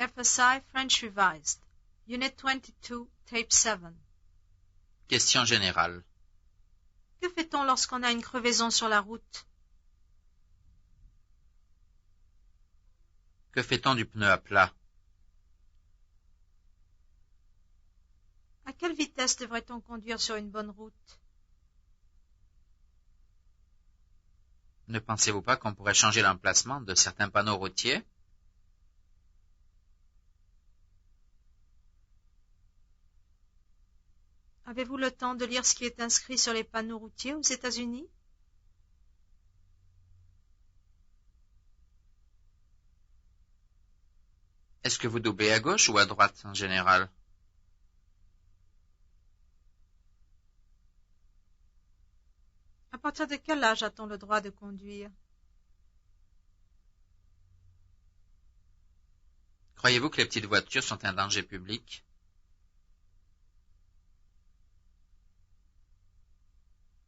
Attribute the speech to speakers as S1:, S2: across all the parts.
S1: FSI French Revised, Unit 22, Tape 7.
S2: Question générale.
S1: Que fait-on lorsqu'on a une crevaison sur la route?
S2: Que fait-on du pneu à plat?
S1: À quelle vitesse devrait-on conduire sur une bonne route?
S2: Ne pensez-vous pas qu'on pourrait changer l'emplacement de certains panneaux routiers?
S1: Avez-vous le temps de lire ce qui est inscrit sur les panneaux routiers aux États-Unis?
S2: Est-ce que vous doublez à gauche ou à droite en général?
S1: À partir de quel âge a-t-on le droit de conduire?
S2: Croyez-vous que les petites voitures sont un danger public?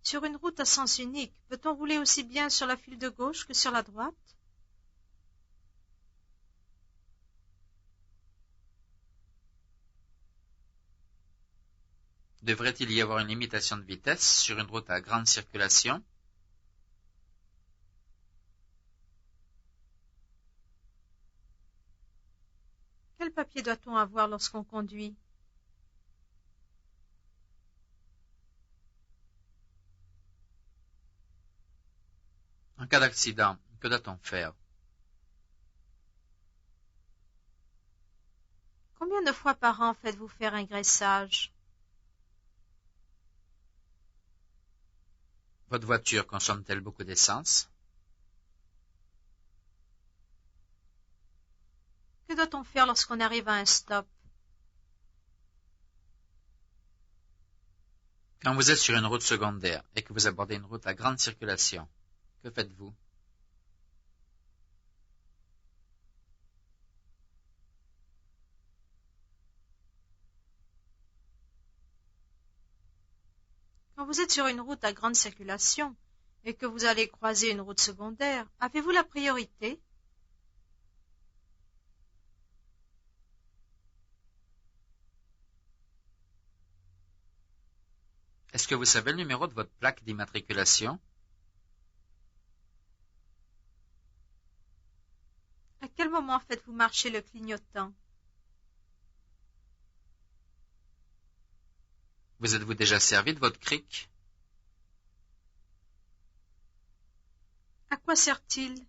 S1: Sur une route à sens unique, peut-on rouler aussi bien sur la file de gauche que sur la droite?
S2: Devrait-il y avoir une limitation de vitesse sur une route à grande circulation?
S1: Quel papier doit-on avoir lorsqu'on conduit?
S2: En cas d'accident, que doit-on faire?
S1: Combien de fois par an faites-vous faire un graissage?
S2: Votre voiture consomme-t-elle beaucoup d'essence?
S1: Que doit-on faire lorsqu'on arrive à un stop?
S2: Quand vous êtes sur une route secondaire et que vous abordez une route à grande circulation, que faites-vous?
S1: Quand vous êtes sur une route à grande circulation et que vous allez croiser une route secondaire, avez-vous la priorité?
S2: Est-ce que vous savez le numéro de votre plaque d'immatriculation?
S1: À quel moment faites-vous marcher le clignotant?
S2: Vous êtes-vous déjà servi de votre cric?
S1: À quoi sert-il?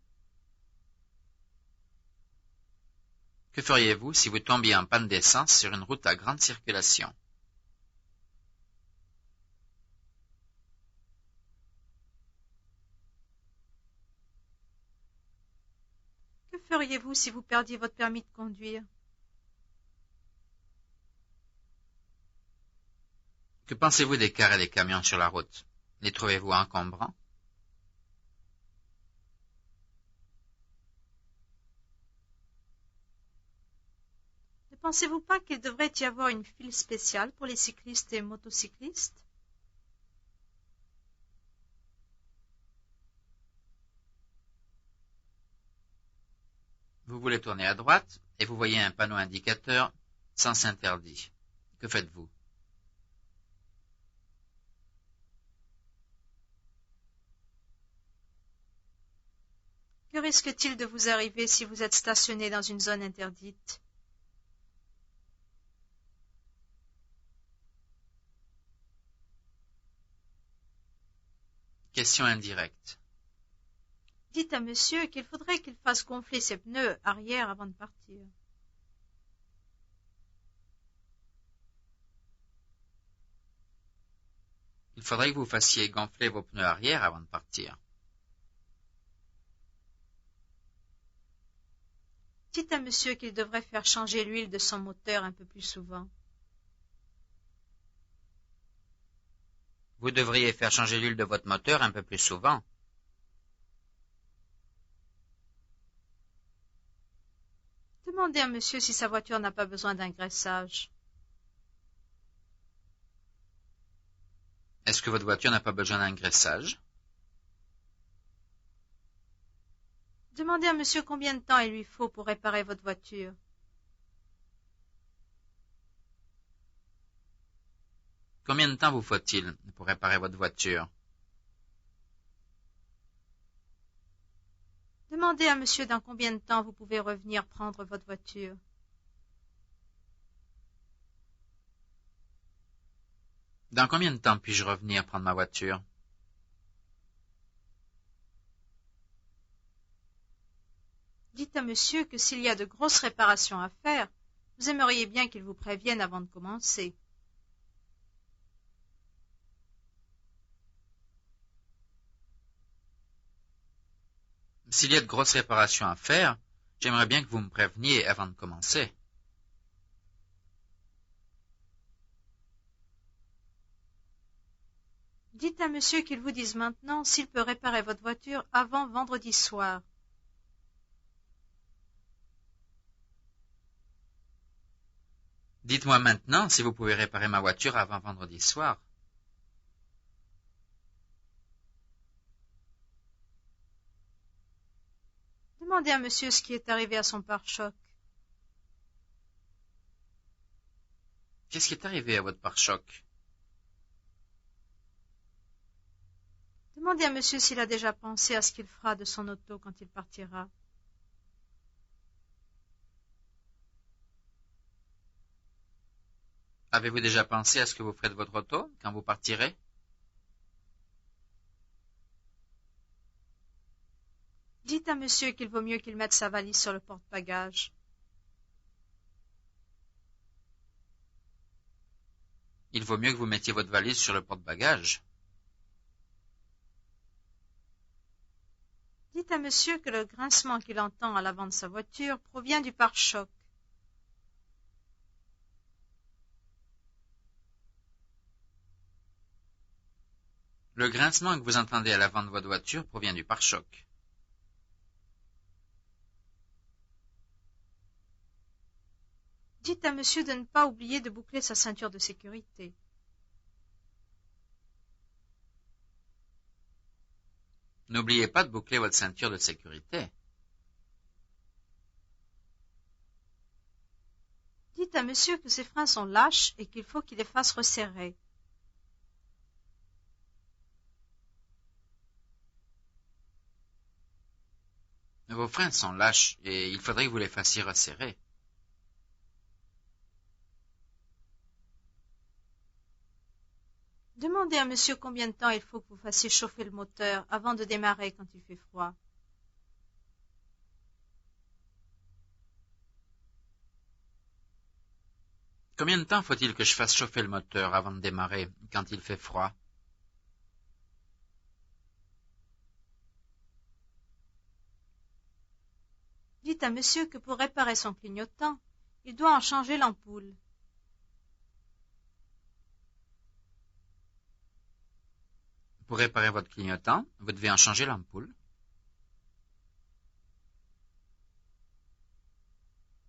S2: Que feriez-vous si vous tombiez en panne d'essence sur une route à grande circulation?
S1: Que feriez-vous si vous perdiez votre permis de conduire?
S2: Que pensez-vous des cars et des camions sur la route? Les trouvez-vous encombrants?
S1: Ne pensez-vous pas qu'il devrait y avoir une file spéciale pour les cyclistes et motocyclistes?
S2: Vous voulez tourner à droite et vous voyez un panneau indicateur « Sens interdit ». Que faites-vous?
S1: Que risque-t-il de vous arriver si vous êtes stationné dans une zone interdite?
S2: Question indirecte.
S1: Dites à monsieur qu'il faudrait qu'il fasse gonfler ses pneus arrière avant de partir.
S2: Il faudrait que vous fassiez gonfler vos pneus arrière avant de partir.
S1: Dites à monsieur qu'il devrait faire changer l'huile de son moteur un peu plus souvent.
S2: Vous devriez faire changer l'huile de votre moteur un peu plus souvent.
S1: Demandez à monsieur si sa voiture n'a pas besoin d'un graissage.
S2: Est-ce que votre voiture n'a pas besoin d'un graissage?
S1: Demandez à monsieur combien de temps il lui faut pour réparer votre voiture.
S2: Combien de temps vous faut-il pour réparer votre voiture?
S1: Demandez à monsieur dans combien de temps vous pouvez revenir prendre votre voiture.
S2: Dans combien de temps puis-je revenir prendre ma voiture?
S1: Dites à monsieur que s'il y a de grosses réparations à faire, vous aimeriez bien qu'il vous prévienne avant de commencer.
S2: S'il y a de grosses réparations à faire, j'aimerais bien que vous me préveniez avant de commencer.
S1: Dites à monsieur qu'il vous dise maintenant s'il peut réparer votre voiture avant vendredi soir.
S2: Dites-moi maintenant si vous pouvez réparer ma voiture avant vendredi soir.
S1: Demandez à monsieur ce qui est arrivé à son pare-choc.
S2: Qu'est-ce qui est arrivé à votre pare-choc?
S1: Demandez à monsieur s'il a déjà pensé à ce qu'il fera de son auto quand il partira.
S2: Avez-vous déjà pensé à ce que vous ferez de votre auto quand vous partirez?
S1: Dites à monsieur qu'il vaut mieux qu'il mette sa valise sur le porte-bagages.
S2: Il vaut mieux que vous mettiez votre valise sur le porte-bagages.
S1: Dites à monsieur que le grincement qu'il entend à l'avant de sa voiture provient du pare-choc.
S2: Le grincement que vous entendez à l'avant de votre voiture provient du pare-choc.
S1: Dites à monsieur de ne pas oublier de boucler sa ceinture de sécurité.
S2: N'oubliez pas de boucler votre ceinture de sécurité.
S1: Dites à monsieur que ses freins sont lâches et qu'il faut qu'il les fasse resserrer.
S2: Vos freins sont lâches et il faudrait que vous les fassiez resserrer.
S1: Demandez à monsieur combien de temps il faut que vous fassiez chauffer le moteur avant de démarrer quand il fait froid.
S2: Combien de temps faut-il que je fasse chauffer le moteur avant de démarrer quand il fait froid?
S1: Dites à monsieur que pour réparer son clignotant, il doit en changer l'ampoule.
S2: Pour réparer votre clignotant, vous devez en changer l'ampoule.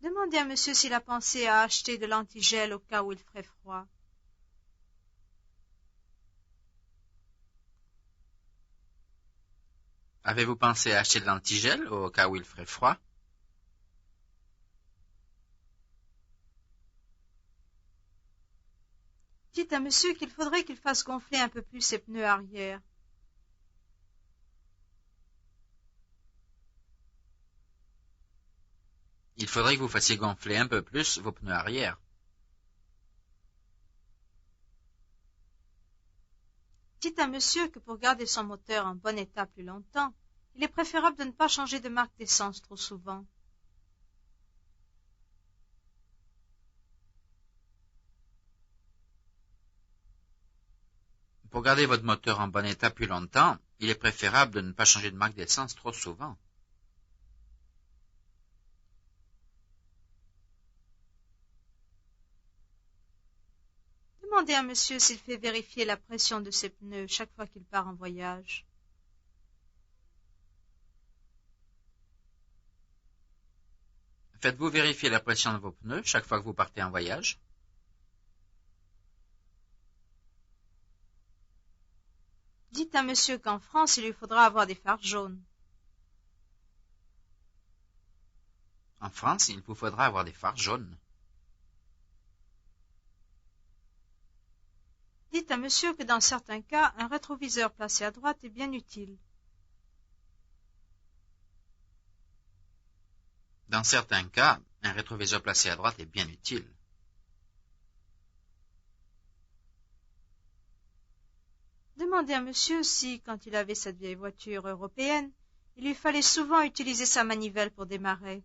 S1: Demandez à monsieur s'il a pensé à acheter de l'antigel au cas où il ferait froid.
S2: Avez-vous pensé à acheter de l'antigel au cas où il ferait froid?
S1: Dites à monsieur qu'il faudrait qu'il fasse gonfler un peu plus ses pneus arrière.
S2: Il faudrait que vous fassiez gonfler un peu plus vos pneus arrière.
S1: Dites à monsieur que pour garder son moteur en bon état plus longtemps, il est préférable de ne pas changer de marque d'essence trop souvent.
S2: Pour garder votre moteur en bon état plus longtemps, il est préférable de ne pas changer de marque d'essence trop souvent.
S1: Demandez à monsieur s'il fait vérifier la pression de ses pneus chaque fois qu'il part en voyage.
S2: Faites-vous vérifier la pression de vos pneus chaque fois que vous partez en voyage?
S1: Dites à monsieur qu'en France, il lui faudra avoir des phares jaunes.
S2: En France, il vous faudra avoir des phares jaunes.
S1: Dites à monsieur que dans certains cas, un rétroviseur placé à droite est bien utile.
S2: Dans certains cas, un rétroviseur placé à droite est bien utile.
S1: Demandez à monsieur si, quand il avait cette vieille voiture européenne, il lui fallait souvent utiliser sa manivelle pour démarrer.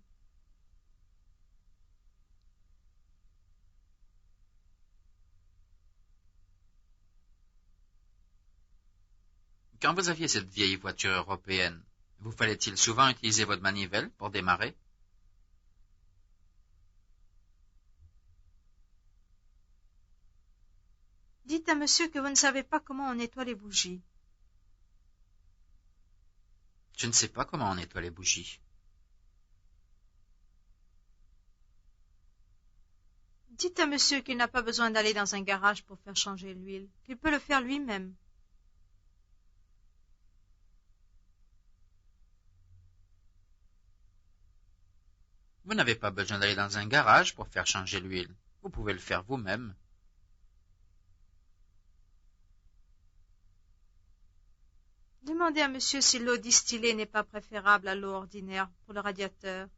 S2: Quand vous aviez cette vieille voiture européenne, vous fallait-il souvent utiliser votre manivelle pour démarrer?
S1: Dites à monsieur que vous ne savez pas comment on nettoie les bougies.
S2: Je ne sais pas comment on nettoie les bougies.
S1: Dites à monsieur qu'il n'a pas besoin d'aller dans un garage pour faire changer l'huile, qu'il peut le faire lui-même.
S2: Vous n'avez pas besoin d'aller dans un garage pour faire changer l'huile. Vous pouvez le faire vous-même.
S1: Demandez à monsieur si l'eau distillée n'est pas préférable à l'eau ordinaire pour le radiateur.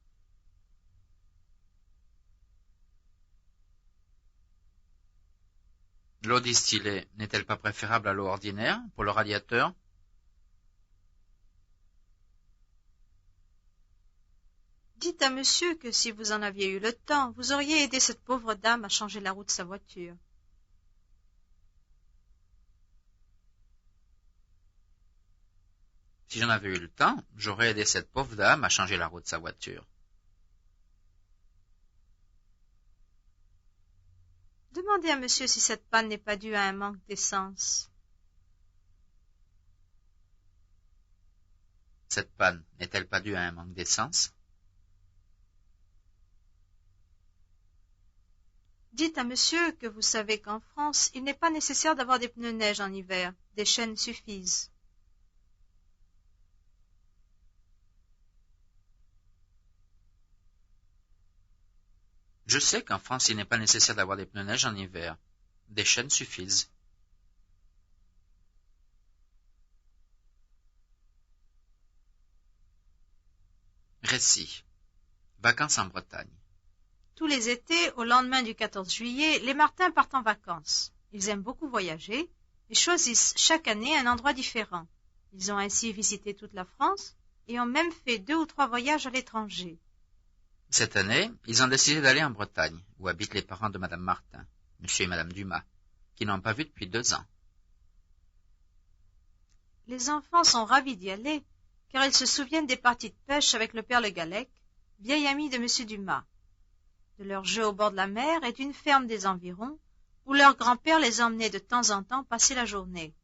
S2: L'eau distillée n'est-elle pas préférable à l'eau ordinaire pour le radiateur?
S1: Dites à monsieur que si vous en aviez eu le temps, vous auriez aidé cette pauvre dame à changer la roue de sa voiture.
S2: Si j'en avais eu le temps, j'aurais aidé cette pauvre dame à changer la roue de sa voiture.
S1: Demandez à monsieur si cette panne n'est pas due à un manque d'essence.
S2: Cette panne n'est-elle pas due à un manque d'essence?
S1: Dites à monsieur que vous savez qu'en France, il n'est pas nécessaire d'avoir des pneus neige en hiver. Des chaînes suffisent.
S2: Je sais qu'en France, il n'est pas nécessaire d'avoir des pneus neige en hiver. Des chaînes suffisent. Récit. Vacances en Bretagne.
S1: Tous les étés, au lendemain du 14 juillet, les Martins partent en vacances. Ils aiment beaucoup voyager et choisissent chaque année un endroit différent. Ils ont ainsi visité toute la France et ont même fait 2 ou 3 voyages à l'étranger.
S2: Cette année, ils ont décidé d'aller en Bretagne, où habitent les parents de Madame Martin, Monsieur et Madame Dumas, qui n'ont pas vu depuis 2 ans.
S1: Les enfants sont ravis d'y aller, car ils se souviennent des parties de pêche avec le père Le Gallec, vieil ami de Monsieur Dumas, de leurs jeux au bord de la mer et d'une ferme des environs, où leur grand-père les emmenait de temps en temps passer la journée.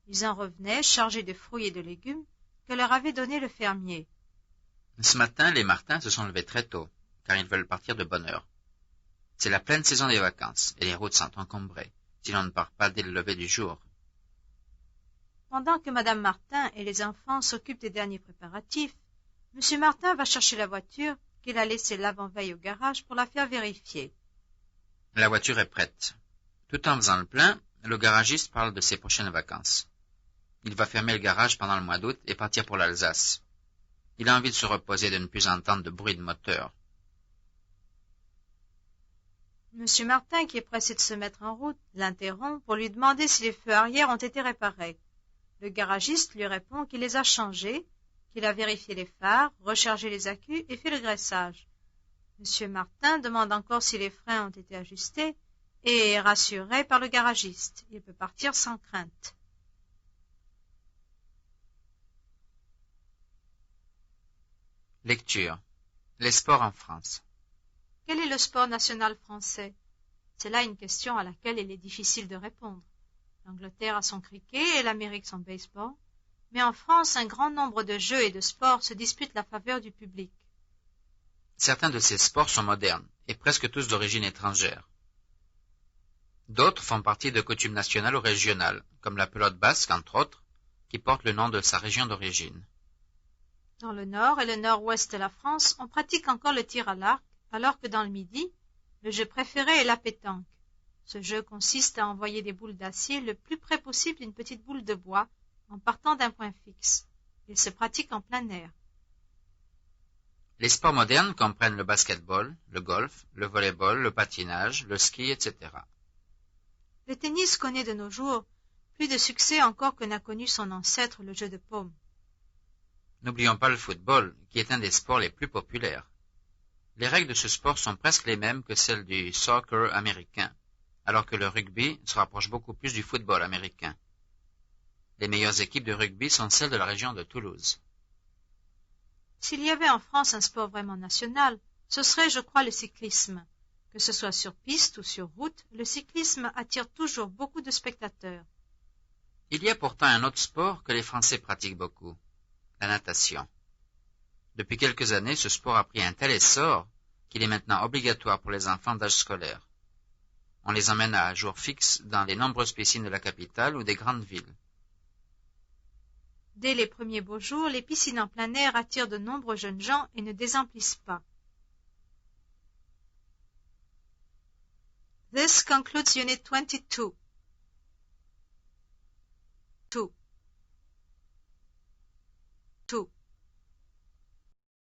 S1: Ils en revenaient chargés de fruits et de légumes que leur avait donnés le fermier.
S2: Ce matin, les Martins se sont levés très tôt, car ils veulent partir de bonne heure. C'est la pleine saison des vacances, et les routes sont encombrées, si l'on ne part pas dès le lever du jour.
S1: Pendant que Madame Martin et les enfants s'occupent des derniers préparatifs, Monsieur Martin va chercher la voiture qu'il a laissée l'avant-veille au garage pour la faire vérifier.
S2: La voiture est prête. Tout en faisant le plein, le garagiste parle de ses prochaines vacances. Il va fermer le garage pendant le mois d'août et partir pour l'Alsace. Il a envie de se reposer et de ne plus entendre de bruit de moteur.
S1: Monsieur Martin, qui est pressé de se mettre en route, l'interrompt pour lui demander si les feux arrière ont été réparés. Le garagiste lui répond qu'il les a changés, qu'il a vérifié les phares, rechargé les accus et fait le graissage. Monsieur Martin demande encore si les freins ont été ajustés et est rassuré par le garagiste. Il peut partir sans crainte.
S2: Lecture. Les sports en France.
S1: Quel est le sport national français? C'est là une question à laquelle il est difficile de répondre. L'Angleterre a son cricket et l'Amérique son baseball, mais en France, un grand nombre de jeux et de sports se disputent la faveur du public.
S2: Certains de ces sports sont modernes et presque tous d'origine étrangère. D'autres font partie de coutumes nationales ou régionales, comme la pelote basque, entre autres, qui porte le nom de sa région d'origine.
S1: Dans le nord et le nord-ouest de la France, on pratique encore le tir à l'arc, alors que dans le midi, le jeu préféré est la pétanque. Ce jeu consiste à envoyer des boules d'acier le plus près possible d'une petite boule de bois en partant d'un point fixe. Il se pratique en plein air.
S2: Les sports modernes comprennent le basket-ball, le golf, le volley-ball, le patinage, le ski, etc.
S1: Le tennis connaît de nos jours plus de succès encore que n'a connu son ancêtre le jeu de paume.
S2: N'oublions pas le football, qui est un des sports les plus populaires. Les règles de ce sport sont presque les mêmes que celles du soccer américain, alors que le rugby se rapproche beaucoup plus du football américain. Les meilleures équipes de rugby sont celles de la région de Toulouse.
S1: S'il y avait en France un sport vraiment national, ce serait, je crois, le cyclisme. Que ce soit sur piste ou sur route, le cyclisme attire toujours beaucoup de spectateurs.
S2: Il y a pourtant un autre sport que les Français pratiquent beaucoup, la natation. Depuis quelques années, ce sport a pris un tel essor qu'il est maintenant obligatoire pour les enfants d'âge scolaire. On les emmène à jour fixe dans les nombreuses piscines de la capitale ou des grandes villes.
S1: Dès les premiers beaux jours, les piscines en plein air attirent de nombreux jeunes gens et ne désemplissent pas. This concludes Unit 22. 2.